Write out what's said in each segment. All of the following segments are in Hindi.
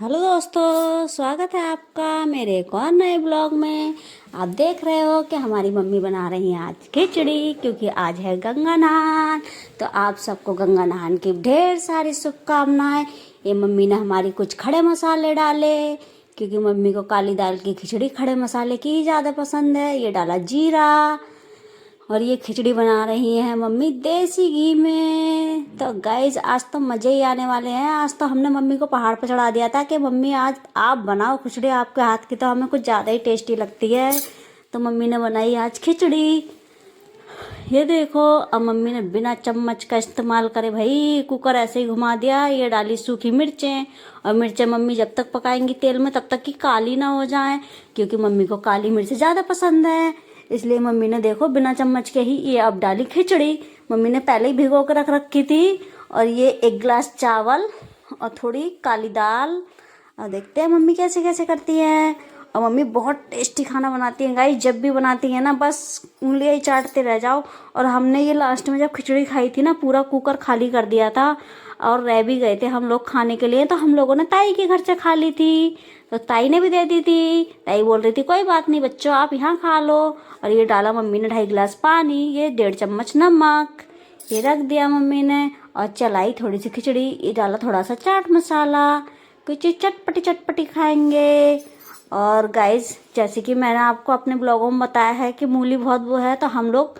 हेलो दोस्तों, स्वागत है आपका मेरे एक और नए ब्लॉग में। आप देख रहे हो कि हमारी मम्मी बना रही हैं आज खिचड़ी, क्योंकि आज है गंगा नहान। तो आप सबको गंगा नहान की ढेर सारी शुभकामनाएं। ये मम्मी ने हमारी कुछ खड़े मसाले डाले, क्योंकि मम्मी को काली दाल की खिचड़ी खड़े मसाले की ही ज़्यादा पसंद है। ये डाला जीरा, और ये खिचड़ी बना रही है मम्मी देसी घी में। तो गाइज आज तो मज़े ही आने वाले हैं। आज तो हमने मम्मी को पहाड़ पर चढ़ा दिया था कि मम्मी आज आप बनाओ खिचड़ी, आपके हाथ की तो हमें कुछ ज़्यादा ही टेस्टी लगती है। तो मम्मी ने बनाई आज खिचड़ी। ये देखो, अब मम्मी ने बिना चम्मच का इस्तेमाल करे भाई कुकर ऐसे ही घुमा दिया। ये डाली सूखी मिर्चें, और मिर्चें मम्मी जब तक पकाएंगी तेल में तब तक कि काली ना हो जाए, क्योंकि मम्मी को काली मिर्च ज़्यादा पसंद है। इसलिए मम्मी ने देखो बिना चम्मच के ही ये अब डाली खिचड़ी। मम्मी ने पहले ही भिगो कर रख रखी थी। और ये 1 गिलास चावल और थोड़ी काली दाल। और देखते हैं मम्मी कैसे कैसे करती है। और मम्मी बहुत टेस्टी खाना बनाती हैं गाइस। जब भी बनाती है ना बस उंगलियां ही चाटते रह जाओ। और हमने ये लास्ट में जब खिचड़ी खाई थी ना, पूरा कुकर खाली कर दिया था और रह भी गए थे हम लोग खाने के लिए। तो हम लोगों ने ताई के घर से खा ली थी, तो ताई ने भी दे दी थी। ताई बोल रही थी कोई बात नहीं बच्चों, आप यहाँ खा लो। और ये डाला मम्मी ने 2.5 गिलास पानी, ये 1.5 चम्मच नमक, ये रख दिया मम्मी ने। और चलाई थोड़ी सी खिचड़ी, ये डाला थोड़ा सा चाट मसाला। कुछ चटपटी चटपटी खाएंगे। और गाइस, जैसे कि मैंने आपको अपने ब्लॉगों में बताया है कि मूली बहुत वो है, तो हम लोग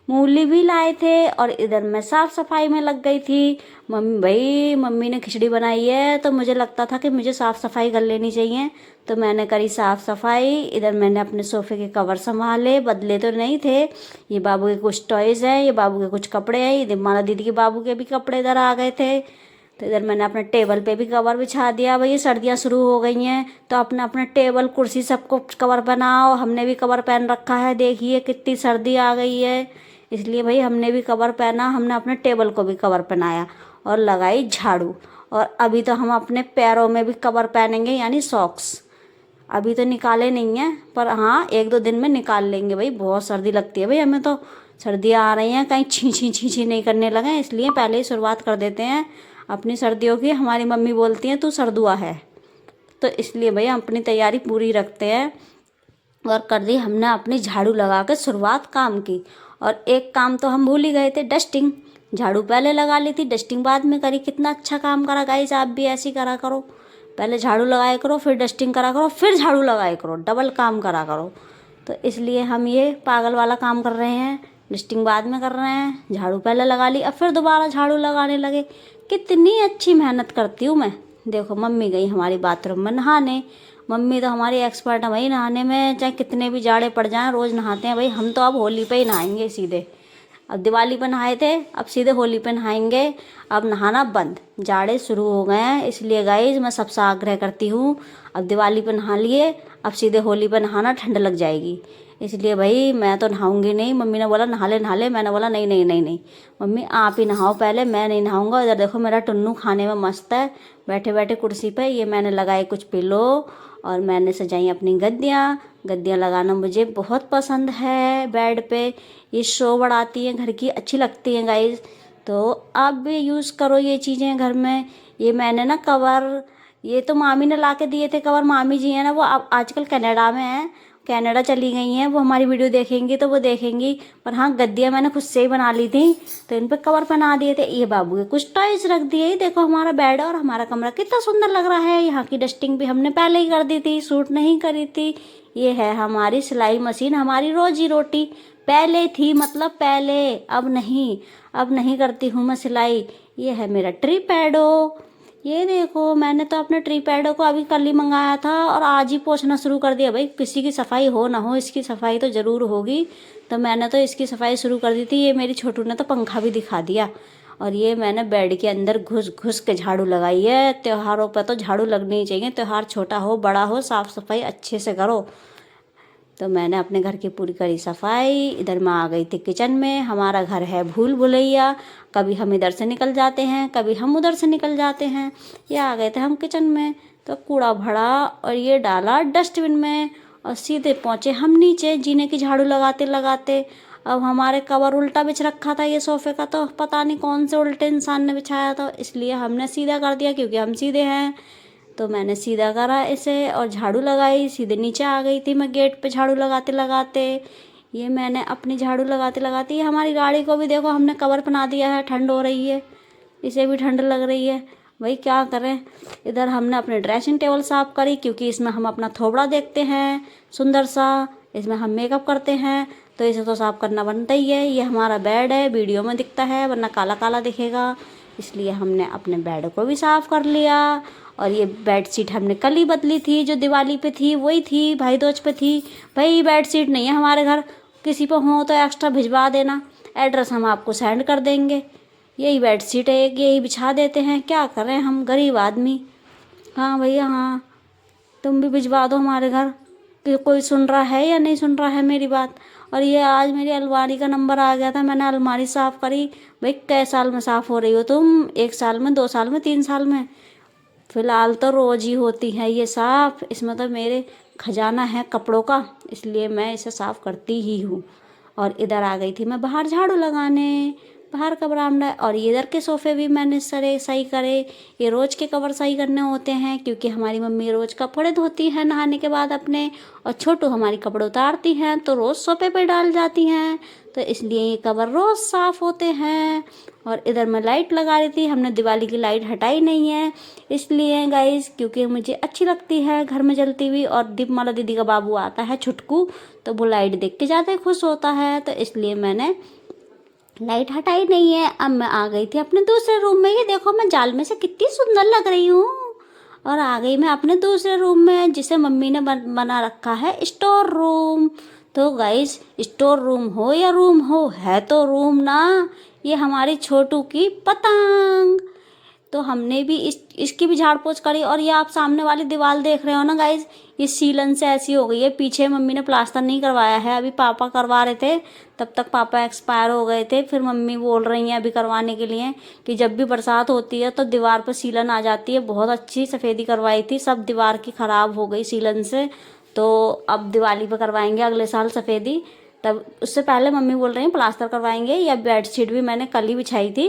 मूली भी लाए थे। और इधर मैं साफ सफाई में लग गई थी। मम्मी ने खिचड़ी बनाई है तो मुझे लगता था कि मुझे साफ सफाई कर लेनी चाहिए। तो मैंने करी साफ सफाई। इधर मैंने अपने सोफे के कवर संभाले, बदले तो नहीं थे। ये बाबू के कुछ टॉयज हैं, ये बाबू के कुछ कपड़े हैं, ये माला दीदी के बाबू के भी कपड़े इधर आ गए थे। तो इधर मैंने अपने टेबल पे भी कवर बिछा दिया। भाई सर्दियाँ शुरू हो गई हैं तो अपने अपने टेबल कुर्सी सबको कवर पहनाओ। हमने भी कवर पहन रखा है, देखिए कितनी सर्दी आ गई है, इसलिए भाई हमने भी कवर पहना। हमने अपने टेबल को भी कवर पहनाया और लगाई झाड़ू। और अभी तो हम अपने पैरों में भी कवर पहनेंगे, यानी सॉक्स। अभी तो निकाले नहीं हैं, पर हाँ 1-2 दिन में निकाल लेंगे। भाई बहुत सर्दी लगती है भाई हमें तो। सर्दियाँ आ रही हैं, कहीं छी छी नहीं करने लगे, इसलिए पहले ही शुरुआत कर देते हैं अपनी सर्दियों की। हमारी मम्मी बोलती हैं तू सर्दुआ है, तो इसलिए भैया हम अपनी तैयारी पूरी रखते हैं। और कर दी हमने अपनी झाड़ू लगा के शुरुआत काम की। और एक काम तो हम भूल ही गए थे, डस्टिंग। झाड़ू पहले लगा ली थी, डस्टिंग बाद में करी। कितना अच्छा काम करा गाइस, आप भी ऐसे ही करा करो। पहले झाड़ू लगाया करो, फिर डस्टिंग करा करो, फिर झाड़ू लगाया करो, डबल काम करा करो। तो इसलिए हम ये पागल वाला काम कर रहे हैं, डस्टिंग बाद में कर रहे हैं। झाड़ू पहले लगा ली, अब फिर दोबारा झाड़ू लगाने लगे। कितनी अच्छी मेहनत करती हूँ मैं। देखो मम्मी गई हमारी बाथरूम में नहाने। मम्मी तो हमारी एक्सपर्ट है भाई नहाने में, चाहे कितने भी जाड़े पड़ जाएं रोज़ नहाते हैं भाई। हम तो अब होली पे ही नहाएंगे सीधे। अब दिवाली पे नहाए थे, अब सीधे होली पे नहाएंगे। अब नहाना बंद, जाड़े शुरू हो गए हैं। इसलिए गाइज मैं सबसे आग्रह करती हूँ, अब दिवाली पे नहा लिए, अब सीधे होली पे नहाना, ठंड लग जाएगी। इसलिए भाई मैं तो नहाऊंगी नहीं। मम्मी ने बोला नहा ले नहा ले, मैंने बोला नहीं नहीं नहीं नहीं मम्मी आप ही नहाओ पहले, मैं नहीं नहाऊंगा। इधर देखो मेरा टुन्नू खाने में मस्त है, बैठे बैठे कुर्सी पे। ये मैंने लगाए कुछ पिलो, और मैंने सजाई अपनी गद्दियाँ। गद्दियाँ लगाना मुझे बहुत पसंद है बेड पे। ये शो बढ़ाती हैं घर की, अच्छी लगती हैं गाइज। तो आप भी यूज़ करो ये चीज़ें घर में। ये मैंने ना कवर, ये तो मामी ने ला के दिए थे कवर। मामी जी हैं ना, वो अब आजकल कनाडा में हैं, कनाडा चली गई हैं। वो हमारी वीडियो देखेंगी तो वो देखेंगी। पर हाँ गद्दियाँ मैंने खुद से ही बना ली थी, तो इन पर कवर पहना दिए थे। ये बाबू के कुछ टॉयज रख दिए। देखो हमारा बेड और हमारा कमरा कितना सुंदर लग रहा है। यहाँ की डस्टिंग भी हमने पहले ही कर दी थी, सूट नहीं करी थी। ये है हमारी सिलाई मशीन, हमारी रोजी रोटी। पहले थी मतलब पहले, अब नहीं करती हूँ मैं सिलाई। ये है मेरा ट्री पैडो। ये देखो मैंने तो अपने ट्री पैडो को अभी कल ही मंगाया था और आज ही पोंछना शुरू कर दिया। भाई किसी की सफाई हो ना हो, इसकी सफाई तो ज़रूर होगी। तो मैंने तो इसकी सफाई शुरू कर दी थी। ये मेरी छोटू ने तो पंखा भी दिखा दिया। और ये मैंने बेड के अंदर घुस घुस के झाड़ू लगाई है। त्योहारों पर तो झाड़ू लगनी ही चाहिए, त्योहार छोटा हो बड़ा हो, साफ़ सफाई अच्छे से करो। तो मैंने अपने घर की पूरी करी सफाई। इधर मैं आ गई थी किचन में। हमारा घर है भूल भुलैया, कभी हम इधर से निकल जाते हैं, कभी हम उधर से निकल जाते हैं। ये आ गए थे हम किचन में, तो कूड़ा भरा और ये डाला डस्टबिन में, और सीधे पहुँचे हम नीचे जीने की झाड़ू लगाते लगाते। अब हमारे कवर उल्टा बिछ रखा था ये सोफ़े का, तो पता नहीं कौन से उल्टे इंसान ने बिछाया था, इसलिए हमने सीधा कर दिया क्योंकि हम सीधे हैं। तो मैंने सीधा करा इसे और झाड़ू लगाई, सीधे नीचे आ गई थी मैं गेट पे झाड़ू लगाते लगाते। ये मैंने अपनी झाड़ू लगाते लगाते हमारी गाड़ी को भी देखो हमने कवर बना दिया है, ठंड हो रही है, इसे भी ठंड लग रही है, भाई क्या करें। इधर हमने अपने ड्रेसिंग टेबल साफ़ करी क्योंकि इसमें हम अपना थोबड़ा देखते हैं सुंदर सा, इसमें हम मेकअप करते हैं तो इसे तो साफ़ करना बनता ही है। ये हमारा बेड है, वीडियो में दिखता है वरना काला काला दिखेगा, इसलिए हमने अपने बेड को भी साफ़ कर लिया। और ये बेड शीट हमने कल ही बदली थी, जो दिवाली पे थी वही थी, भाई दूज पे थी। भाई बेड शीट नहीं है हमारे घर, किसी पर हो तो एक्स्ट्रा भिजवा देना, एड्रेस हम आपको सेंड कर देंगे। यही बेड शीट है एक, यही बिछा देते हैं, क्या करें हम गरीब आदमी। हाँ भैया हाँ, तुम भी भिजवा दो हमारे घर, कि कोई सुन रहा है या नहीं सुन रहा है मेरी बात। और ये आज मेरी अलमारी का नंबर आ गया था, मैंने अलमारी साफ़ करी। भाई कै साल में साफ़ हो रही हो तुम, 1 साल में, 2 साल में, 3 साल में? फिलहाल तो रोज ही होती है ये साफ़, इसमें तो मेरे खजाना है कपड़ों का, इसलिए मैं इसे साफ़ करती ही हूँ। और इधर आ गई थी मैं बाहर झाड़ू लगाने, बाहर का बरामदा। और इधर के सोफ़े भी मैंने सारे सही करे, ये रोज़ के कवर सही करने होते हैं क्योंकि हमारी मम्मी रोज़ कपड़े धोती हैं नहाने के बाद अपने, और छोटू हमारी कपड़े उतारती हैं तो रोज़ सोफ़े पे डाल जाती हैं, तो इसलिए ये कवर रोज़ साफ़ होते हैं। और इधर मैं लाइट लगा रही थी, हमने दिवाली की लाइट हटाई नहीं है इसलिए गाइस, क्योंकि मुझे अच्छी लगती है घर में जलती हुई। और दीपमाला दीदी का बाबू आता है छुटकू, तो वो लाइट देख के ज़्यादा खुश होता है, तो इसलिए मैंने लाइट हटाई नहीं है। अब मैं आ गई थी अपने दूसरे रूम में, ये देखो मैं जाल में से कितनी सुंदर लग रही हूँ। और आ गई मैं अपने दूसरे रूम में जिसे मम्मी ने बना रखा है स्टोर रूम। तो गाइस स्टोर रूम हो या रूम हो, है तो रूम ना। ये हमारी छोटू की पतंग, तो हमने भी इसकी भी झाड़ पोछ करी। और ये आप सामने वाली दीवार देख रहे हो ना गाइज, ये सीलन से ऐसी हो गई है, पीछे मम्मी ने प्लास्टर नहीं करवाया है, अभी पापा करवा रहे थे, तब तक पापा एक्सपायर हो गए थे। फिर मम्मी बोल रही हैं अभी करवाने के लिए कि जब भी बरसात होती है तो दीवार पर सीलन आ जाती है। बहुत अच्छी सफ़ेदी करवाई थी, सब दीवार की ख़राब हो गई सीलन से, तो अब दिवाली पर करवाएंगे अगले साल सफ़ेदी। तब उससे पहले मम्मी बोल रही हैं प्लास्टर करवाएंगे। या बेडशीट भी मैंने कल ही बिछाई थी,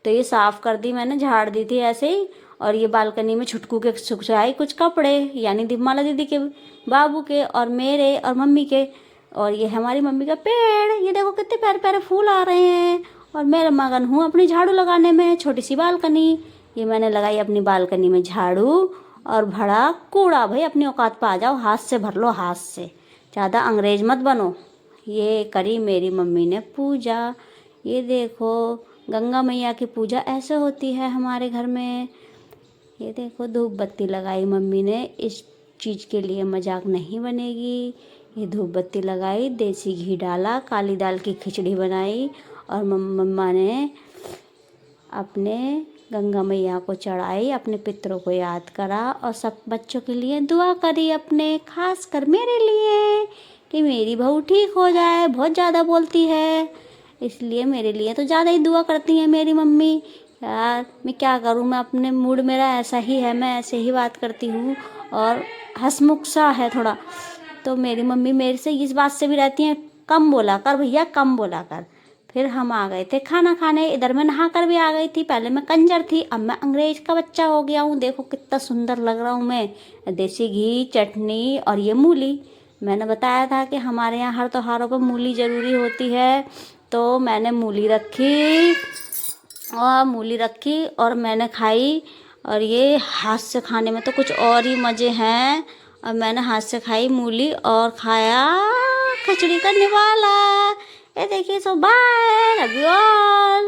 तो ये साफ़ कर दी मैंने, झाड़ दी थी ऐसे ही। और ये बालकनी में छुटकू के सुखाए कुछ कपड़े, यानी दीपमाला दीदी के, बाबू के, और मेरे और मम्मी के। और ये हमारी मम्मी का पेड़, ये देखो कितने प्यारे प्यारे फूल आ रहे हैं। और मैं मगन हूँ अपनी झाड़ू लगाने में, छोटी सी बालकनी, ये मैंने लगाई अपनी बालकनी में झाड़ू। और भरा कूड़ा, भाई अपनी औकात पर आ जाओ, हाथ से भर लो, हाथ से, ज़्यादा अंग्रेज मत बनो। ये करी मेरी मम्मी ने पूजा, ये देखो गंगा मैया की पूजा ऐसे होती है हमारे घर में। ये देखो धूप बत्ती लगाई मम्मी ने, इस चीज़ के लिए मजाक नहीं बनेगी। ये धूप बत्ती लगाई, देसी घी डाला, काली दाल की खिचड़ी बनाई, और मम्मा ने अपने गंगा मैया को चढ़ाई, अपने पितरों को याद करा, और सब बच्चों के लिए दुआ करी अपने, खास कर मेरे लिए कि मेरी बहू ठीक हो जाए, बहुत ज़्यादा बोलती है, इसलिए मेरे लिए तो ज़्यादा ही दुआ करती है मेरी मम्मी। यार मैं क्या करूँ, मैं अपने मूड मेरा ऐसा ही है, मैं ऐसे ही बात करती हूँ और हंसमुख सा है थोड़ा, तो मेरी मम्मी मेरे से इस बात से भी रहती हैं कम बोला कर भैया, कम बोला कर। फिर हम आ गए थे खाना खाने, इधर मैं नहा कर भी आ गई थी, पहले मैं कंजर थी अब मैं अंग्रेज का बच्चा हो गया हूँ। देखो कितना सुंदर लग रहा हूँ मैं, देसी घी, चटनी और ये मूली। मैंने बताया था कि हमारे यहाँ हर त्योहारों पर मूली ज़रूरी होती है, तो मैंने मूली रखी और मैंने खाई। और ये हाथ से खाने में तो कुछ और ही मज़े हैं। और मैंने हाथ से खाई मूली और खाया खिचड़ी का निवाला। ये देखिए, सो बाय, लव यू ऑल।